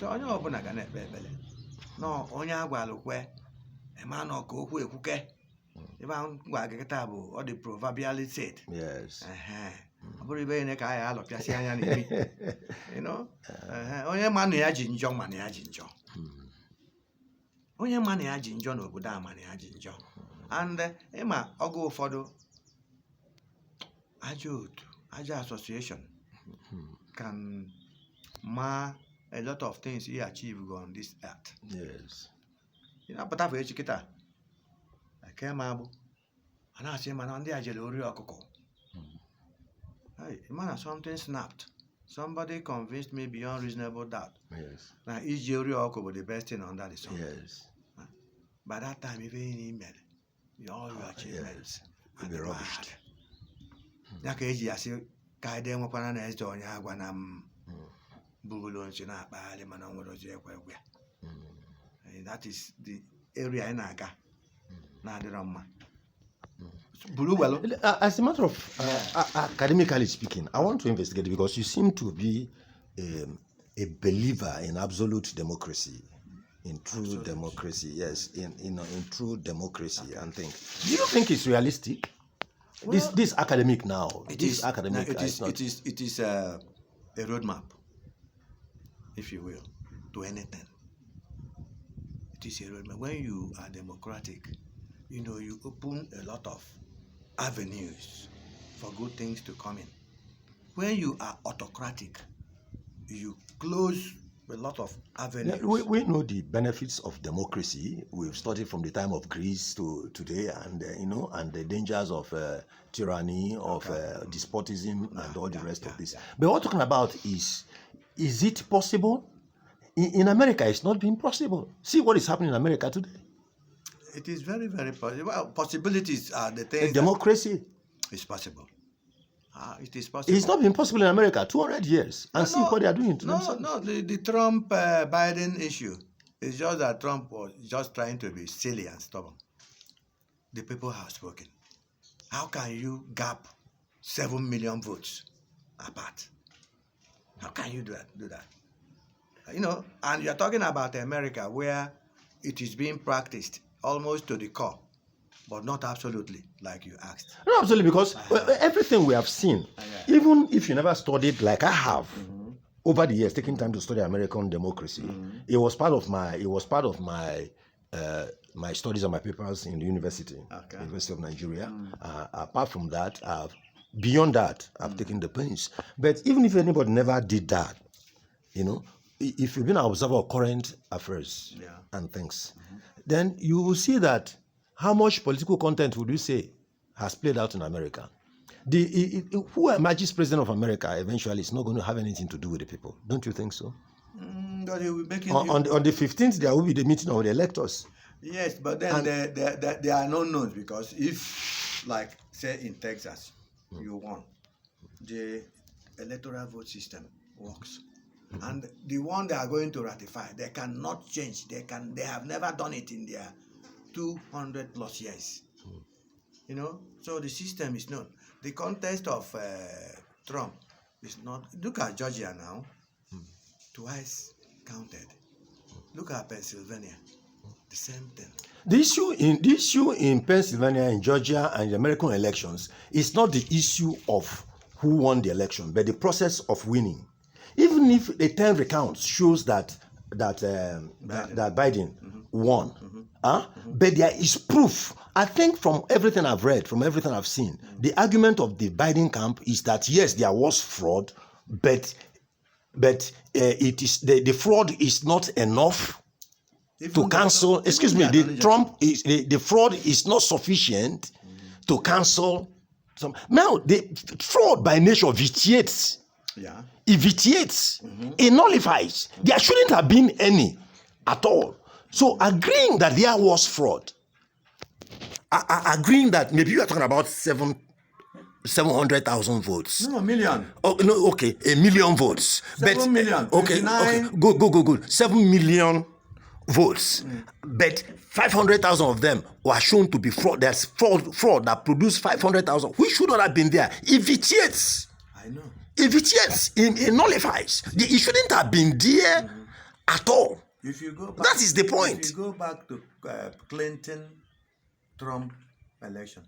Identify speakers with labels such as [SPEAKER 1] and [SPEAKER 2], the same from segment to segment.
[SPEAKER 1] So onye ọbụla ga na-ekpe ekpere. No, onye agwalụkwe ema na ọka okwu ekwuke. Ebe ahụ gwa gị kịta bụ ọ dị proverbially said.
[SPEAKER 2] Yes.
[SPEAKER 1] Ọ bụrụ ibe ene ka anyị alọpịasị anya n'imi. You know? Onye ma na ya ji njọ ma na ya ji njọ. Onye ma na ya ji njọ n'obodo a ma na ya ji njọ. And ịma ọgụ ụfọdụ ajọ association can mar a lot of things he achieved on this earth.
[SPEAKER 2] Yes.
[SPEAKER 1] You know, but after Chikita, I came up and I said, man, on the Ajeli Okoko. Hey, man, something snapped. Somebody convinced me beyond reasonable doubt.
[SPEAKER 2] Yes.
[SPEAKER 1] Now, each Jerry Oko was the best thing under the sun.
[SPEAKER 2] Yes.
[SPEAKER 1] By that time, even in email, all your achievements
[SPEAKER 2] will be rubbished.
[SPEAKER 1] Nakaji, I say, Kaide Mopana is doing Yaguanam Bugulons in our Bali Manon. That is the area in Aga. Nadirama.
[SPEAKER 2] As a matter of academically speaking, I want to investigate because you seem to be a believer in absolute democracy, in true democracy. Yes, in true democracy, and things. Do you think it's realistic? Well, this academic now. It is academic.
[SPEAKER 1] It is a roadmap, if you will, to anything. It is a roadmap. When you are democratic, you know, you open a lot of avenues for good things to come in. When you are autocratic, you close a lot of avenues.
[SPEAKER 2] Yeah, we know the benefits of democracy. We've studied from the time of Greece to today, and and the dangers of tyranny, of despotism, and all the rest of this. But what we're talking about is it possible? In America, it's not been possible. See what is happening in America today.
[SPEAKER 1] It is very, very possible. Well, possibilities are the things.
[SPEAKER 2] Democracy
[SPEAKER 1] is possible. It is possible.
[SPEAKER 2] It's not been possible in America 200 years. And see what they are doing to themselves.
[SPEAKER 1] No, the Trump-Biden issue is just that Trump was just trying to be silly and stubborn. The people have spoken. How can you gap 7 million votes apart? How can you do that? You know, and you're talking about America where it is being practiced almost to the core, but not absolutely, like you asked.
[SPEAKER 2] No, absolutely, because everything we have seen, even if you never studied like I have, over the years, taking time to study American democracy, it was part of my my studies and my papers in the university, University of Nigeria. Apart from that, beyond that, I've taken the pains. But even if anybody never did that, you know, if you've been an observer of current affairs and things, then you will see that how much political content would you say has played out in America? Who emerges president of America eventually is not going to have anything to do with the people. Don't you think so?
[SPEAKER 1] But will be making
[SPEAKER 2] on the 15th, there will be the meeting of the electors.
[SPEAKER 1] Yes, but then there are no knowns because if, like, say in Texas, you won, the electoral vote system works. And the one they are going to ratify, they cannot change. They have never done it in their 200 plus years. You know, so the system is known. The contest of Trump is not. Look at Georgia now, twice counted. Look at Pennsylvania, the same thing.
[SPEAKER 2] The issue in Pennsylvania, in Georgia, and the American elections is not the issue of who won the election, but the process of winning. Even if the 10 recounts shows that Biden won, but there is proof. I think from everything I've read, from everything I've seen, the argument of the Biden camp is that yes, there was fraud, but it is the fraud is not enough to cancel. Excuse me, the fraud is not sufficient to cancel some. Now the fraud by nature vitiates.
[SPEAKER 1] Yeah.
[SPEAKER 2] It vitiates, it nullifies. There shouldn't have been any at all. So agreeing that there was fraud, agreeing that maybe you are talking about 700,000 votes.
[SPEAKER 1] No, a million.
[SPEAKER 2] Oh no, okay, 1 million votes.
[SPEAKER 1] 7 million.
[SPEAKER 2] Okay, good. 7 million votes, but 500,000 of them were shown to be fraud. There's fraud that produced 500,000, which should not have been there. It vitiates.
[SPEAKER 1] I know.
[SPEAKER 2] It vitiates, it nullifies. It shouldn't have been there at all.
[SPEAKER 1] If you go back,
[SPEAKER 2] That is the point.
[SPEAKER 1] If you go back to Clinton-Trump election,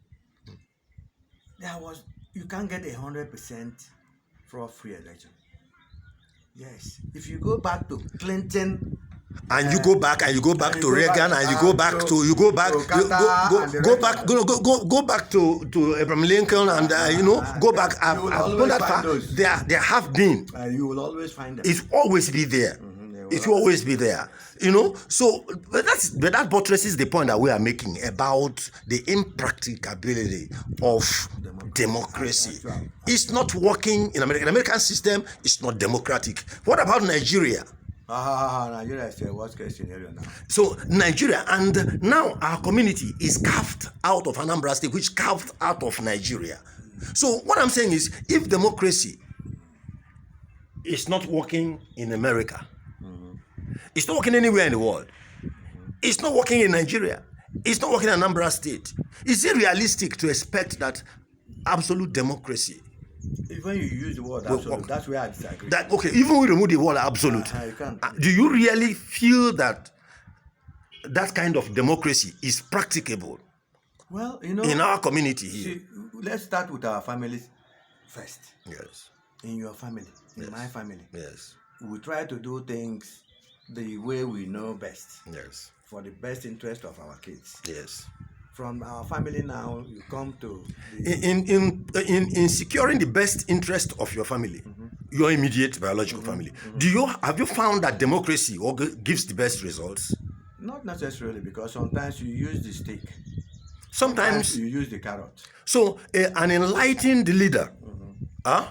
[SPEAKER 1] you can't get 100% fraud-free election. Yes, if you go back to Clinton,
[SPEAKER 2] and you go back and you go back to Reagan and you go back to Abraham Lincoln and go back. I've gone that far. They have been.
[SPEAKER 1] You will always find them.
[SPEAKER 2] It will always be there. It will always be there. So that buttresses the point that we are making about the impracticability of democracy. It's not working in America. The American system is not democratic. What about Nigeria?
[SPEAKER 1] Nigeria is a worst case scenario now.
[SPEAKER 2] So Nigeria, and now our community is carved out of Anambra State, which carved out of Nigeria. So what I'm saying is, if democracy is not working in America, it's not working anywhere in the world, it's not working in Nigeria, it's not working in Anambra State, is it realistic to expect that absolute democracy?
[SPEAKER 1] When you use the word absolute, that's where I disagree.
[SPEAKER 2] Even we remove the word absolute,
[SPEAKER 1] you can't.
[SPEAKER 2] Do you really feel that that kind of democracy is practicable?
[SPEAKER 1] Well,
[SPEAKER 2] in our community here.
[SPEAKER 1] See, let's start with our families first.
[SPEAKER 2] Yes.
[SPEAKER 1] In your family, in my family.
[SPEAKER 2] Yes.
[SPEAKER 1] We try to do things the way we know best.
[SPEAKER 2] Yes.
[SPEAKER 1] For the best interest of our kids.
[SPEAKER 2] Yes.
[SPEAKER 1] From our family now, you come to
[SPEAKER 2] in securing the best interest of your family, your immediate biological family. Have you found that democracy gives the best results?
[SPEAKER 1] Not necessarily, because sometimes you use the stick.
[SPEAKER 2] Sometimes
[SPEAKER 1] you use the carrot.
[SPEAKER 2] So an enlightened leader, an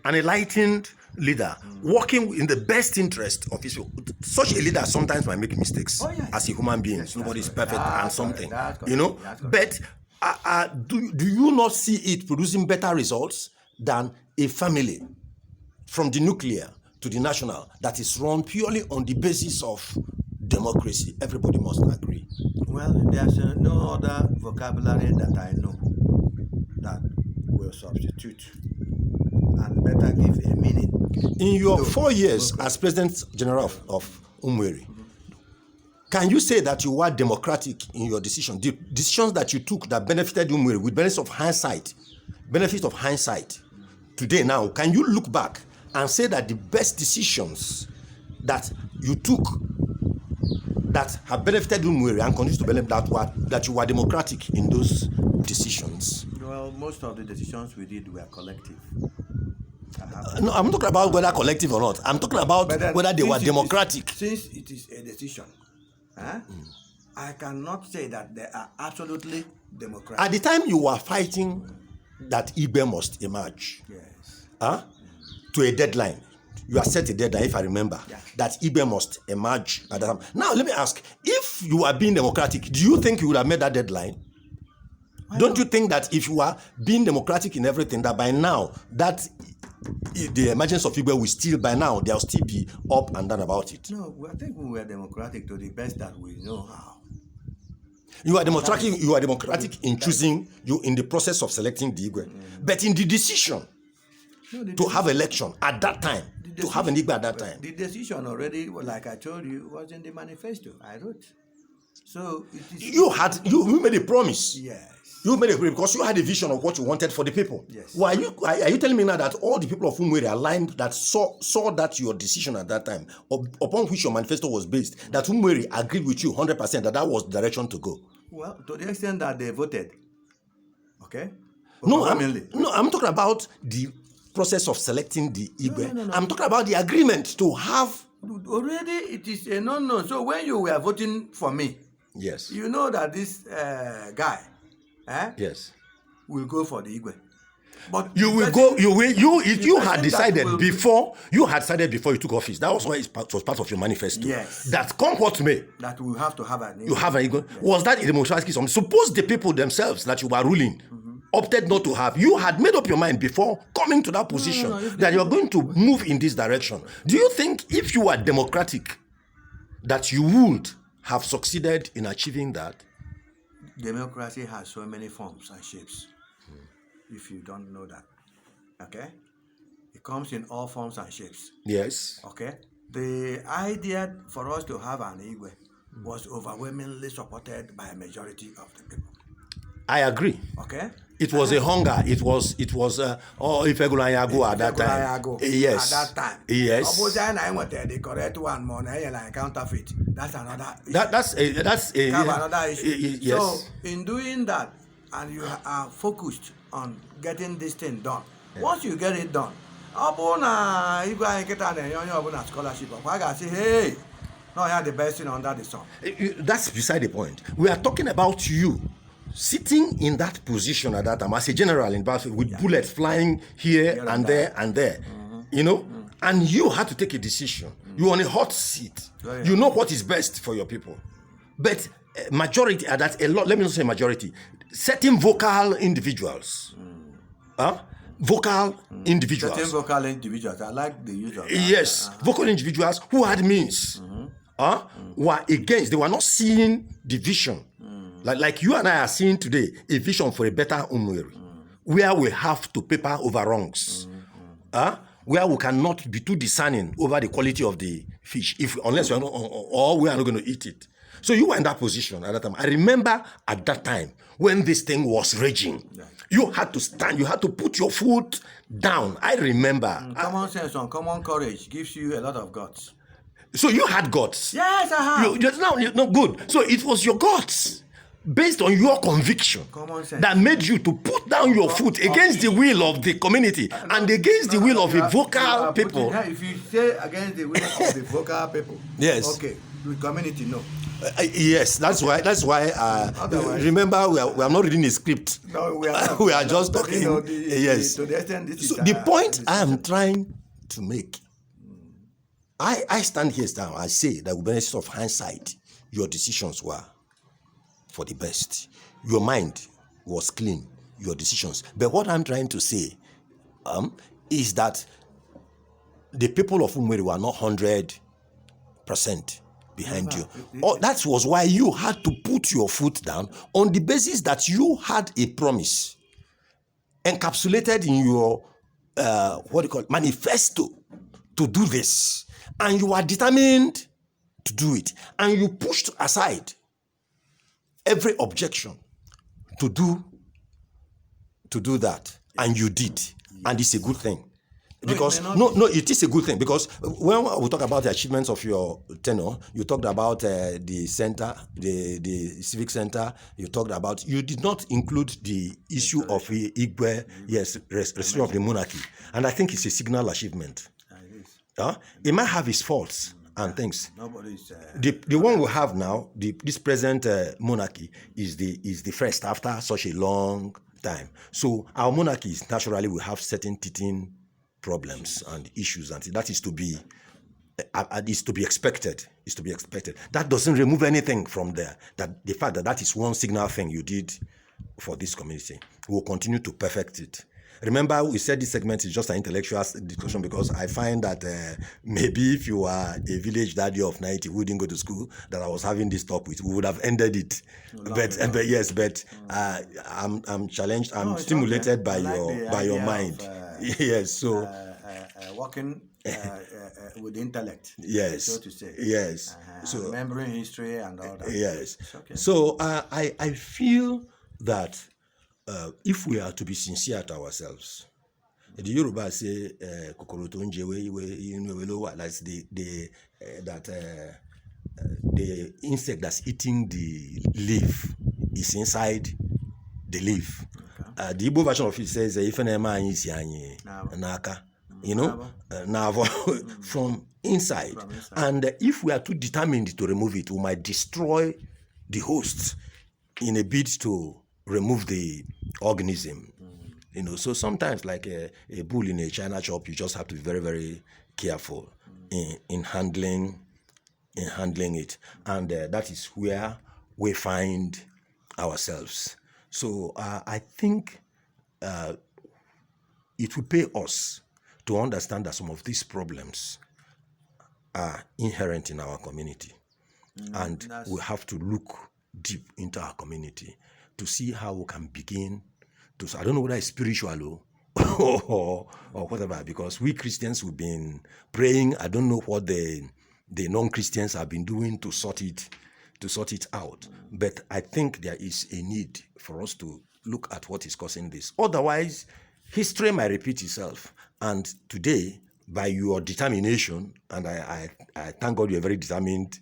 [SPEAKER 2] enlightened leader working in the best interest of his people. Such a leader sometimes might make mistakes as a human being. Yes, nobody is perfect and something, But do you not see it producing better results than a family from the nuclear to the national that is run purely on the basis of democracy? Everybody must agree.
[SPEAKER 1] Well, there's no other vocabulary that I know that will substitute and better give a meaning.
[SPEAKER 2] In your 4 years as President General of UMUERI, can you say that you were democratic in your decision? The decisions that you took that benefited UMUERI with benefit of hindsight, today now, can you look back and say that the best decisions that you took that have benefited UMUERI and continue to benefit that you were democratic in those decisions?
[SPEAKER 1] Well, most of the decisions we did were collective.
[SPEAKER 2] No, I'm not talking about whether collective or not. I'm talking about whether they were democratic.
[SPEAKER 1] Since it is a decision, I cannot say that they are absolutely democratic.
[SPEAKER 2] At the time you were fighting that Igbe must emerge, to a deadline. You have set a deadline, if I remember, that Igbe must emerge at that time. Now, let me ask, if you are being democratic, do you think you would have made that deadline? Don't you think that if you are being democratic in everything, that by now, that the emergence of Igbe will still, by now, they'll still be up and down about it?
[SPEAKER 1] No, I think we were democratic to the best that we know how.
[SPEAKER 2] You are democratic in choosing, you in the process of selecting the Igwe. But in the decision to have election at that time, to have an Igwe at that time.
[SPEAKER 1] The decision already, like I told you, was in the manifesto I wrote. So it is.
[SPEAKER 2] You made a promise.
[SPEAKER 1] Yes.
[SPEAKER 2] You made a promise because you had a vision of what you wanted for the people.
[SPEAKER 1] Yes.
[SPEAKER 2] Are you telling me now that all the people of UMUERI aligned that saw that your decision at that time, upon which your manifesto was based, that UMUERI agreed with you 100% that was the direction to go?
[SPEAKER 1] Well, to the extent that they voted. Okay.
[SPEAKER 2] No, I'm talking about the process of selecting the Igwe.
[SPEAKER 1] No.
[SPEAKER 2] I'm talking about the agreement to have.
[SPEAKER 1] Already, it is a no. So when you were voting for me,
[SPEAKER 2] yes,
[SPEAKER 1] you know that this guy,
[SPEAKER 2] yes,
[SPEAKER 1] will go for the Igwe. But
[SPEAKER 2] you will go. You had decided before. You had decided before you took office. That was why it was part of your manifesto.
[SPEAKER 1] Yes.
[SPEAKER 2] That come what may.
[SPEAKER 1] That we have to have an Igwe.
[SPEAKER 2] You have an Igwe. Yes. Was that a democratic system? Suppose the people themselves that you were ruling opted not to have. You had made up your mind before coming to that position that you are going to move in this direction. Do you think if you were democratic, that you would have succeeded in achieving that?
[SPEAKER 1] Democracy has so many forms and shapes. If you don't know that, okay? It comes in all forms and shapes.
[SPEAKER 2] Yes.
[SPEAKER 1] Okay? the idea for us to have an Igwe was overwhelmingly supported by a majority of the people.
[SPEAKER 2] I agree.
[SPEAKER 1] Okay?
[SPEAKER 2] It was a hunger. It was Ifegulayago at that time. Yes.
[SPEAKER 1] At that time.
[SPEAKER 2] Yes.
[SPEAKER 1] The correct one more like counterfeit. That's another issue.
[SPEAKER 2] That's
[SPEAKER 1] another issue.
[SPEAKER 2] Yes.
[SPEAKER 1] So in doing that, and you are focused on getting this thing done. Once you get it done, if I get an scholarship, I can say, hey, no, I had the best thing under the sun.
[SPEAKER 2] That's beside the point. We are talking about you sitting in that position at that time as a general in battle with bullets flying here and there and there, you know, and you had to take a decision. You're on a hot seat. You know what is best for your people. But majority at that, let me not say majority, certain vocal individuals, vocal individuals.
[SPEAKER 1] Certain vocal individuals. I like the use of that.
[SPEAKER 2] Yes, vocal individuals who had means, were against. They were not seeing the vision. Like you and I are seeing today, a vision for a better UMUERI, where we have to paper over wrongs, where we cannot be too discerning over the quality of the fish, unless we are not, or we are not going to eat it. So you were in that position at that time. I remember at that time when this thing was raging, you had to stand, you had to put your foot down. I remember.
[SPEAKER 1] Common sense and common courage gives you a lot of guts.
[SPEAKER 2] So you had guts.
[SPEAKER 1] Yes, I have.
[SPEAKER 2] No, good. So it was your guts, based on your conviction, that made you to put down your foot against the will of the community and against the will of the vocal people.
[SPEAKER 1] If you say against the will of the vocal people,
[SPEAKER 2] yes,
[SPEAKER 1] okay, the community no.
[SPEAKER 2] Yes, that's why. Remember, we are not reading a script.
[SPEAKER 1] No, we are not.
[SPEAKER 2] We are just talking. Yes.
[SPEAKER 1] To the extent this
[SPEAKER 2] so the point I am trying to make, I stand here now. I say that with benefit of hindsight, your decisions were for the best. Your mind was clean. Your decisions. But what I'm trying to say, is that the people of UMUERI were not 100% behind you. That was why you had to put your foot down on the basis that you had a promise encapsulated in your manifesto to do this, and you are determined to do it, and you pushed aside every objection to do that, and you did, and it's a good thing. Because it is a good thing, because when we talk about the achievements of your tenure, you talked about the center, the civic center. You did not include the issue of the Igwe, restoration of the monarchy, and I think it's a signal achievement. It might have its faults and things. The one we have now, this present monarchy, is the first after such a long time. So our monarchies naturally will have certain teething problems and issues, and that is to be expected. That doesn't remove anything from there. That the fact that is one signal thing you did for this community. We will continue to perfect it. Remember, we said this segment is just an intellectual discussion, because I find that maybe if you are a village daddy of 90 who didn't go to school that I was having this talk with, we would have ended it. But I'm challenged. I'm stimulated by your mind. Yes. So
[SPEAKER 1] working with intellect.
[SPEAKER 2] Yes.
[SPEAKER 1] So to say.
[SPEAKER 2] Yes.
[SPEAKER 1] So remembering history and all that.
[SPEAKER 2] Yes.
[SPEAKER 1] Okay.
[SPEAKER 2] So I feel that. If we are to be sincere to ourselves, the Yoruba say, that's the insect that's eating the leaf is inside the leaf. Okay. The Igbo version of it says, from inside. And if we are too determined to remove it, we might destroy the host in a bid to remove the organism. So sometimes, like a bull in a china shop, you just have to be very, very careful in handling it, and that is where we find ourselves. So I think it will pay us to understand that some of these problems are inherent in our community, and we have to look deep into our community to see how we can begin to, I don't know whether it's spiritual or whatever, because we Christians we've been praying. I don't know what the non-Christians have been doing to sort it out. But I think there is a need for us to look at what is causing this. Otherwise, history might repeat itself. And today, by your determination, and I thank God you're a very determined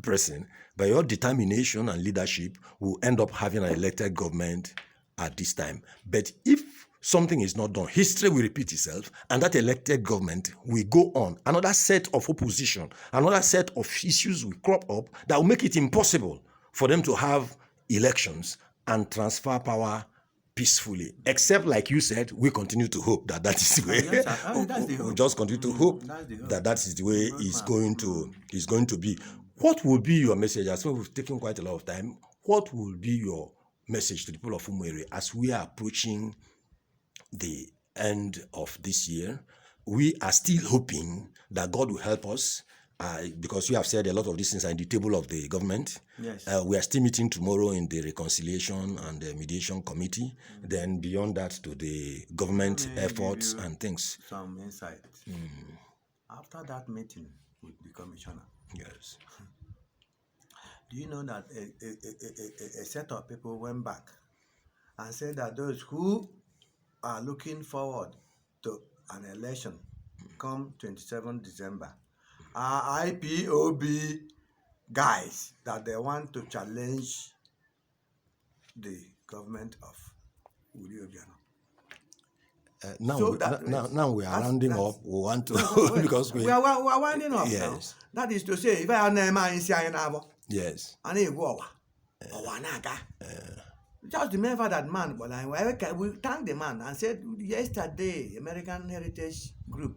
[SPEAKER 2] person, by your determination and leadership, we'll end up having an elected government at this time. But if something is not done, history will repeat itself, and that elected government will go on. Another set of opposition, another set of issues will crop up that will make it impossible for them to have elections and transfer power peacefully. Except, like you said, we continue to hope that that is the way. We just continue to hope that is the way it's going to be. What will be your message? As well, we've taken quite a lot of time. What will be your message to the people of UMUERI as we are approaching the end of this year? We are still hoping that God will help us, because we have said a lot of these things are in the table of the government.
[SPEAKER 1] Yes.
[SPEAKER 2] We are still meeting tomorrow in the reconciliation and the mediation committee. Then beyond that, to the government efforts and things.
[SPEAKER 1] Some insight. After that meeting with the commissioner,
[SPEAKER 2] yes,
[SPEAKER 1] do you know that a set of people went back and said that those who are looking forward to an election come 27 December are IPOB guys, that they want to challenge the government of Uri Obiano.
[SPEAKER 2] Now we are rounding up. We want to because we
[SPEAKER 1] are rounding up.
[SPEAKER 2] Yes.
[SPEAKER 1] Now. That is to say, if I have name in Sianabo,
[SPEAKER 2] yes,
[SPEAKER 1] and he go just remember that man. But we thank the man and said yesterday, American Heritage Group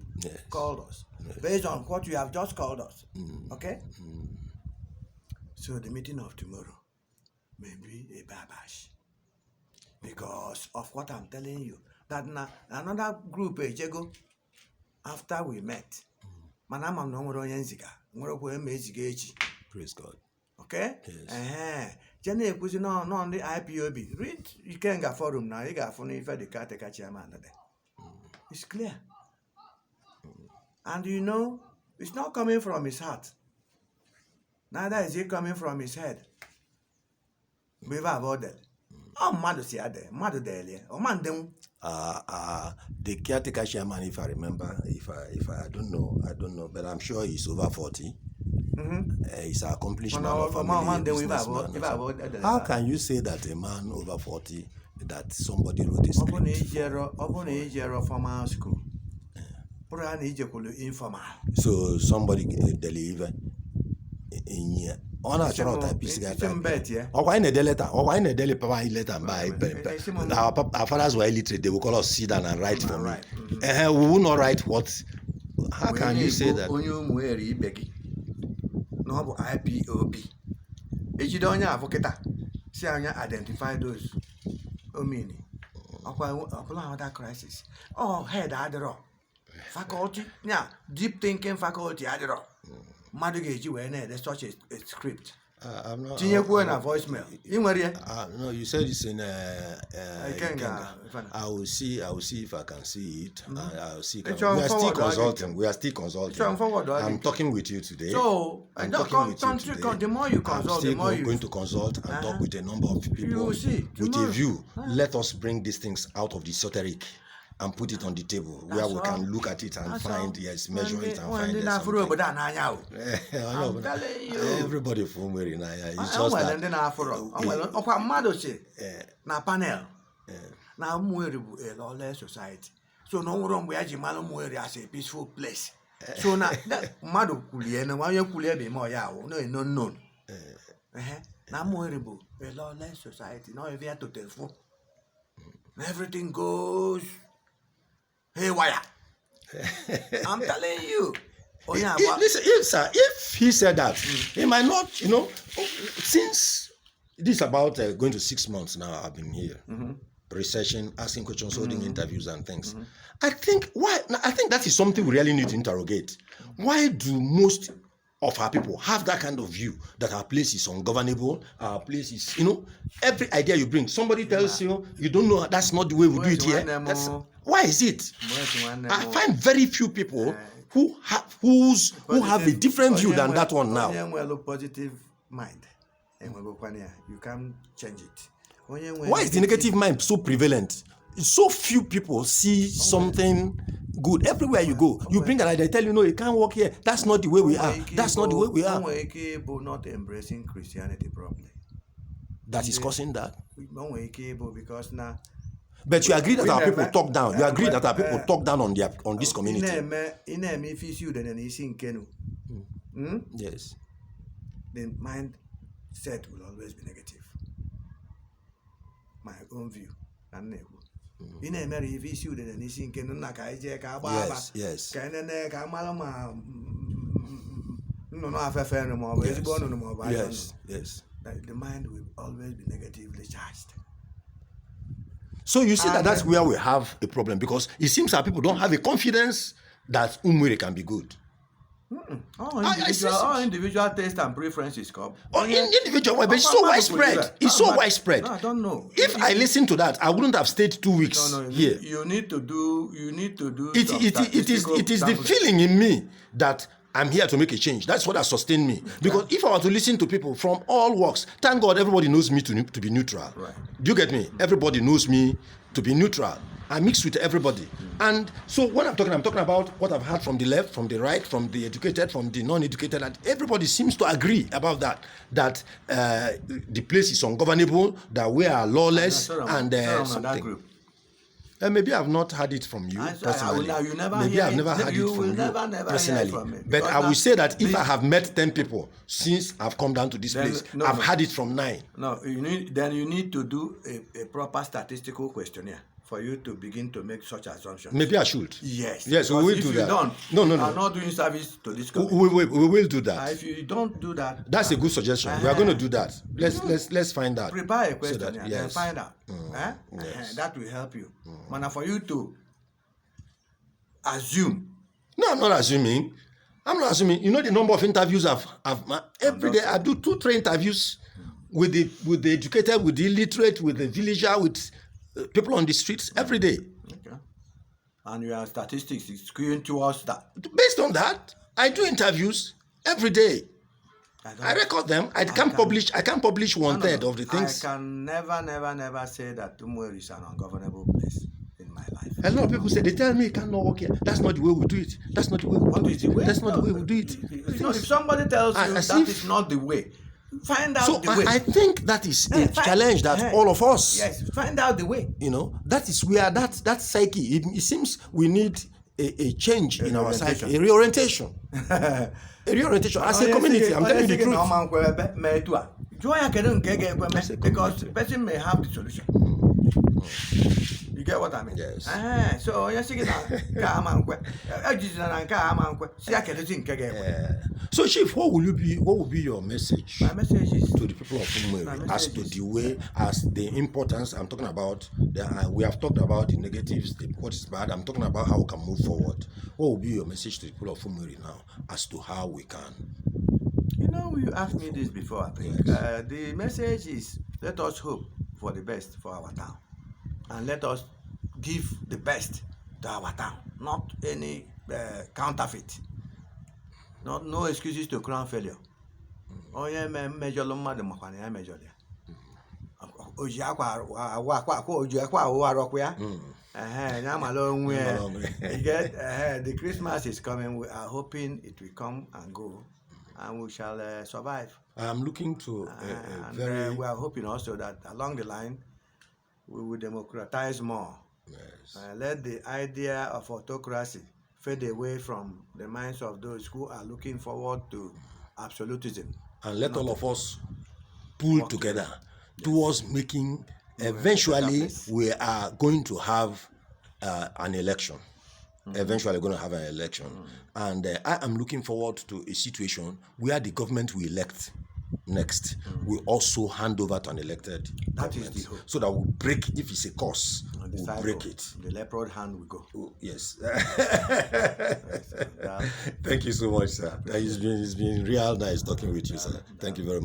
[SPEAKER 1] called us based on what you have just called us. Okay. So the meeting of tomorrow may be a babash because of what I'm telling you. That another group after we met.
[SPEAKER 2] Praise God.
[SPEAKER 1] Okay?
[SPEAKER 2] Yes.
[SPEAKER 1] Jenny was on the IPOB. Read you can get forum now, you got funny for the caretaker chairman. It's clear. And you know, it's not coming from his heart. Neither is it coming from his head. We've avoided. Oh, mother, see, mother, or man,
[SPEAKER 2] the caretaker chairman, if I remember, if I don't know, but I'm sure he's over 40. He's an accomplished man of family, businessman. How can you say that a man over 40, that somebody wrote a script?
[SPEAKER 1] Formal school.
[SPEAKER 2] So somebody delivered in here. On a short or in a letter, or in a daily papa letter by our fathers were illiterate, they will call us sit down and write for me. We will not write what. How can you say that?
[SPEAKER 1] UMUERI Becky. No IPOB. If you don't have see identify those meaning. Apply that crisis. Oh, head adder. Faculty, yeah, deep thinking faculty adder. There's such a script.
[SPEAKER 2] I'm not.
[SPEAKER 1] Voicemail.
[SPEAKER 2] No, you said it's in. I will see if I can see it. I'll see. We are still consulting. I'm talking with you today.
[SPEAKER 1] So, the more you consult, the more
[SPEAKER 2] going to consult and talk with a number of people.
[SPEAKER 1] You will see.
[SPEAKER 2] With a view, let us bring these things out of the esoteric and put it on the table where we can look at it and find, measure it and find it. I'm
[SPEAKER 1] telling you.
[SPEAKER 2] Everybody from where it's just that.
[SPEAKER 1] Na panel. Now UMUERI a lawless society. So no wrong where UMUERI as a peaceful place. So now Madu Kulian, why you Kulia be more yaw, no known. Now UMUERI a lawless society. Now if you have to tell everything goes haywire. I'm telling you. Oh yeah.
[SPEAKER 2] Listen, if he said that, he might not, since this is about going to 6 months now, I've been here, researching, asking questions, holding interviews and things. I think that is something we really need to interrogate. Why do most of our people have that kind of view that our place is ungovernable, our place is, every idea you bring, somebody tells you, you don't know, that's not the way we do it here. Why is it? I find very few people who have a different view than that one now.
[SPEAKER 1] Positive mind. You can't change it.
[SPEAKER 2] Why is the negative mind so prevalent? So few people see something good everywhere you go. You bring an idea, tell you, no, it can't work here. That's not the way we are. That's not the way we are.
[SPEAKER 1] Not embracing Christianity properly.
[SPEAKER 2] That is causing that.
[SPEAKER 1] Because now.
[SPEAKER 2] But you agree that our people talk down. You agree that our people talk down on this community. Yes.
[SPEAKER 1] The mindset will always be negative. My own view.
[SPEAKER 2] Yes. Yes.
[SPEAKER 1] The mind will always be negatively charged.
[SPEAKER 2] So you see that's where we have a problem, because it seems our people don't have a confidence that UMUERI can be good.
[SPEAKER 1] All individual taste and preferences come.
[SPEAKER 2] Individual, but it's so widespread. It's so widespread.
[SPEAKER 1] No, I don't know.
[SPEAKER 2] If I listened to that, I wouldn't have stayed 2 weeks here.
[SPEAKER 1] You need to do.
[SPEAKER 2] It is the feeling in me that I'm here to make a change. That's what has sustained me. Because if I were to listen to people from all walks, thank God everybody knows me to be neutral.
[SPEAKER 1] Right.
[SPEAKER 2] Do you get me? Everybody knows me to be neutral. I mix with everybody. And so when I'm talking about what I've heard from the left, from the right, from the educated, from the non-educated, and everybody seems to agree about that the place is ungovernable, that we are lawless, something. Maybe I've not heard it from you personally. Maybe I've never heard it from you personally. But I will say that if I have met 10 people since I've come down to this place, I've heard it from 9.
[SPEAKER 1] No, you need to do a proper statistical questionnaire for you to begin to make such assumptions.
[SPEAKER 2] Maybe I should.
[SPEAKER 1] Yes.
[SPEAKER 2] Yes, we will do that.
[SPEAKER 1] No. You are not doing service to this country.
[SPEAKER 2] We will do that.
[SPEAKER 1] If you don't do that,
[SPEAKER 2] that's a good suggestion. We are going to do that. Let's find out.
[SPEAKER 1] Prepare a question and find out. Yes. That will help you. But for you to assume.
[SPEAKER 2] No, I'm not assuming. You know the number of interviews I've every day. I do 2-3 interviews with the educated, with the illiterate, with the villager, with people on the streets every day.
[SPEAKER 1] Okay. And your statistics is skewing towards that.
[SPEAKER 2] Based on that, I do interviews every day. I record them. I can't publish 1/3 of the things.
[SPEAKER 1] I can never say that UMUERI is an ungovernable place in my life.
[SPEAKER 2] A lot of people say, they tell me it cannot work here. That's not the way we do it. That's not the way we do it. That's not the way we do it.
[SPEAKER 1] If somebody tells you that is not the way, find out the way.
[SPEAKER 2] I think that is a challenge that all of us.
[SPEAKER 1] Yes, find out the way.
[SPEAKER 2] That is where that psyche. It seems we need a change in our psyche, a reorientation. A reorientation as a community. I'm telling you the
[SPEAKER 1] truth. Because the person may have the solution. You get what I mean?
[SPEAKER 2] Yes.
[SPEAKER 1] So
[SPEAKER 2] So, Chief, what will be your message?
[SPEAKER 1] My message is
[SPEAKER 2] to the people of UMUERI as to the way, as the importance. I'm talking about we have talked about the negatives, what is bad. I'm talking about how we can move forward. What will be your message to the people of UMUERI now as to how we can?
[SPEAKER 1] You asked me this before, I think. Yes. The message is, let us hope for the best for our town. And let us give the best to our town, not any counterfeit. No excuses to crown failure. Oh yeah, major loma de makwane major there. The Christmas is coming. We are hoping it will come and go, and we shall survive.
[SPEAKER 2] I'm looking to
[SPEAKER 1] we are hoping also that along the line we will democratize more.
[SPEAKER 2] Yes.
[SPEAKER 1] Let the idea of autocracy fade away from the minds of those who are looking forward to absolutism.
[SPEAKER 2] And let all of us pull together towards making, eventually we are going to have an election. Eventually going to have an election. And I am looking forward to a situation where the government we elect next will also hand over to an elected government.
[SPEAKER 1] Is the hope.
[SPEAKER 2] So that we break, if it's a cause,
[SPEAKER 1] the
[SPEAKER 2] we'll
[SPEAKER 1] cycle,
[SPEAKER 2] break it.
[SPEAKER 1] the leopard hand will go.
[SPEAKER 2] Oh, yes.
[SPEAKER 1] That-
[SPEAKER 2] Thank you so much, sir. It's been real nice talking with you, sir. Thank you very much.